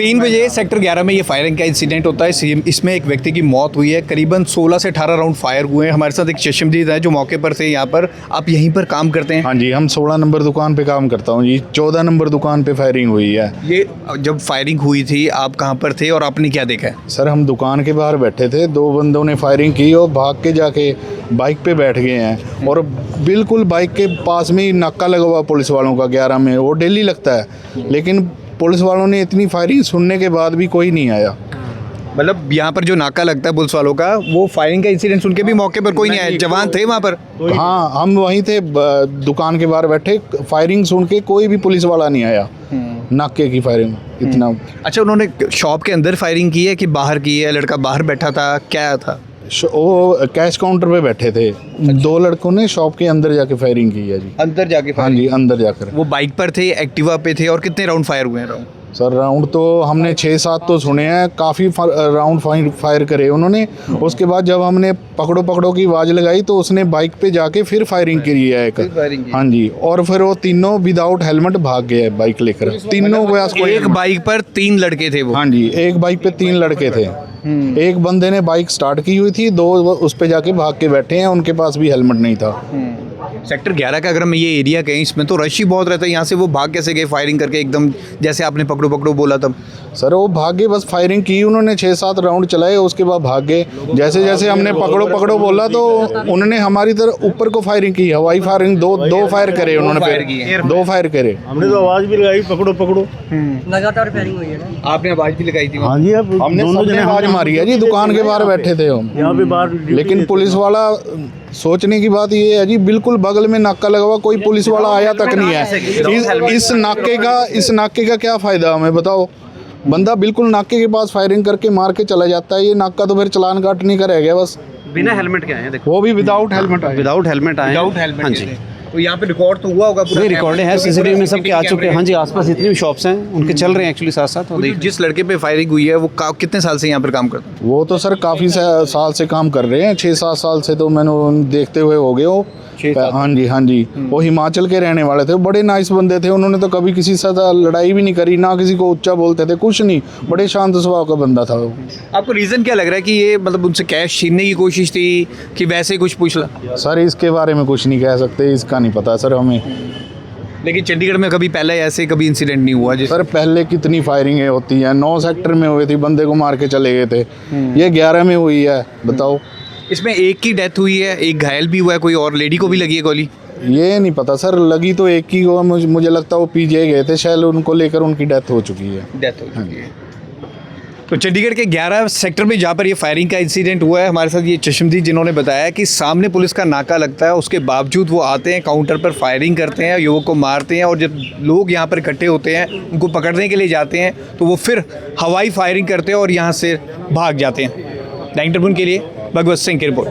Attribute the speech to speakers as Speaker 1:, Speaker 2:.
Speaker 1: 3 बजे सेक्टर 11 में ये फायरिंग का इंसिडेंट होता है। इसमें एक व्यक्ति की मौत हुई है। करीबन 16 से 18 राउंड फायर हुए हैं। हमारे साथ एक चश्मदीद है जो मौके पर थे यहाँ पर। आप यहीं पर काम करते हैं?
Speaker 2: हाँ जी, हम 16 नंबर दुकान पे काम करता हूँ जी। 14 नंबर दुकान पे फायरिंग हुई है।
Speaker 1: ये जब फायरिंग हुई थी आप कहाँ पर थे और आपने क्या देखा है?
Speaker 2: सर हम दुकान के बाहर बैठे थे, 2 बंदों ने फायरिंग की और भाग के जाके बाइक पे बैठ गए हैं और बिल्कुल बाइक के पास में ही नाका लगा हुआ पुलिस वालों का 11 में। वो डेली लगता है, लेकिन पुलिस वालों ने इतनी फायरिंग सुनने के बाद भी कोई नहीं आया।
Speaker 1: मतलब यहाँ पर जो नाका लगता है पुलिस वालों का, वो फायरिंग का इंसिडेंट सुन के भी मौके पर कोई नहीं आया? जवान थे वहाँ पर?
Speaker 2: हाँ, हम वहीं थे दुकान के बाहर बैठे, फायरिंग सुन के कोई भी पुलिस वाला नहीं आया। नाके की फायरिंग इतना।
Speaker 1: अच्छा, उन्होंने शॉप के अंदर फायरिंग की है कि बाहर की है? लड़का बाहर बैठा था, क्या था?
Speaker 2: वो कैश काउंटर पे बैठे थे। 2 लड़कों ने शॉप के अंदर जाके फायरिंग की है जी।
Speaker 1: अंदर जाके?
Speaker 2: हाँ जी, अंदर जाकर।
Speaker 1: वो बाइक पर थे, एक्टिवा पे थे? और कितने राउंड फायर हुए हैं? राउंड
Speaker 2: सर राउंड तो हमने 6-7 तो सुने हैं, काफ़ी राउंड फायर करे उन्होंने। उसके बाद जब हमने पकड़ो पकड़ो की आवाज़ लगाई तो उसने बाइक पे जाके फिर फायरिंग करी है एक। हाँ जी, और फिर वो तीनों विदाउट हेलमेट भाग गए बाइक लेकर। तीनों
Speaker 1: एक बाइक पर 3 लड़के थे वो?
Speaker 2: हाँ जी, एक बाइक पे 3 लड़के थे। एक बंदे ने बाइक स्टार्ट की हुई थी, 2 उस पे जाके भाग के बैठे हैं, उनके पास भी हेलमेट नहीं था।
Speaker 1: सेक्टर 11 का अगर हम ये एरिया कहें, इसमें तो रश ही बहुत रहता है। यहाँ से वो भाग कैसे गए फायरिंग करके एकदम, जैसे आपने पकड़ो पकड़ो बोला तब?
Speaker 2: सर वो भाग गए, बस फायरिंग की उन्होंने, 6-7 राउंड चलाए, उसके बाद भाग गए। जैसे जैसे हमने पकड़ो पकड़ो बोला तो उन्होंने हमारी तरफ ऊपर को फायरिंग की, हवाई फायरिंग। दो फायर करे उन्होंने, फिर 2 फायर करे।
Speaker 3: हमने तो आवाज़ भी लगाई पकड़ो पकड़ो,
Speaker 4: लगातार फायरिंग हुई है ना?
Speaker 1: आपने आवाज़ भी लगाई थी?
Speaker 3: हाँ जी, अब
Speaker 2: हमने
Speaker 3: दोनों जने
Speaker 2: आवाज मारी है जी, दुकान के बाहर बैठे थे हम।
Speaker 3: यहाँ पे बाहर
Speaker 2: लेकिन पुलिस वाला, सोचने की बात ये है जी, बिल्कुल बगल में नाका लगा हुआ, कोई पुलिस वाला आया तक नहीं है। इस नाके का क्या फायदा हमें बताओ? बंदा बिल्कुल नाके के पास फायरिंग करके मार के चला जाता है। ये नाका तो फिर चालान काटने का रह गया बस।
Speaker 5: बिना हेलमेट के आए हैं, देखो।
Speaker 2: वो भी विदाउट हेलमेट आए।
Speaker 5: विदाउट हेलमेट आए हैं। हाँ जी,
Speaker 1: तो यहाँ पे रिकॉर्ड तो हुआ होगा पूरा?
Speaker 5: रिकॉर्डिंग है, सीसीटीवी में सबके आ चुके हैं। हाँ जी, आसपास जितनी भी शॉप्स हैं उनके चल रहे हैं एक्चुअली साथ साथ। और
Speaker 1: जिस लड़के पे फायरिंग हुई है वो कितने साल से यहाँ पर काम करता है?
Speaker 2: वो तो सर काफ़ी साल से काम कर रहे हैं, 6-7 साल से तो मैंने देखते हुए हो गए वो। हाँ जी, हाँ जी। वो हिमाचल के रहने वाले थे, बड़े नाइस बंदे थे। उन्होंने तो कभी किसी से लड़ाई भी नहीं करी, ना किसी को ऊंचा बोलते थे, कुछ नहीं। बड़े शांत स्वभाव का बंदा था वो।
Speaker 1: आपको रीज़न क्या लग रहा है कि ये मतलब उनसे कैश छीनने की कोशिश थी कि वैसे ही कुछ पूछ ला?
Speaker 2: सर इसके बारे में कुछ नहीं कह सकते, इसका नहीं पता सर हमें।
Speaker 1: लेकिन चंडीगढ़ में कभी पहले ऐसे कभी इंसिडेंट नहीं हुआ?
Speaker 2: सर पहले कितनी फायरिंगें होती हैं, 9 सेक्टर में हुई थी, बंदे को मार के चले गए थे। ये 11 में हुई है, बताओ।
Speaker 1: इसमें एक की डेथ हुई है, एक घायल भी हुआ है, कोई और लेडी को भी लगी है गोली?
Speaker 2: ये नहीं पता सर, लगी तो एक ही को। मुझे लगता है वो पीजे गए थे शायद, उनको लेकर उनकी डेथ हो चुकी है।
Speaker 1: डेथ हो चुकी है। तो चंडीगढ़ के 11 सेक्टर में जहाँ पर ये फायरिंग का इंसिडेंट हुआ है, हमारे साथ ये चश्मदीद जिन्होंने बताया कि सामने पुलिस का नाका लगता है, उसके बावजूद वो आते हैं, काउंटर पर फायरिंग करते हैं, युवक को मारते हैं, और जब लोग यहाँ पर इकट्ठे होते हैं उनको पकड़ने के लिए जाते हैं तो वो फिर हवाई फायरिंग करते हैं और यहाँ से भाग जाते हैं। 9 ट्रिब्यून के लिए भगवत सिंह की रिपोर्ट।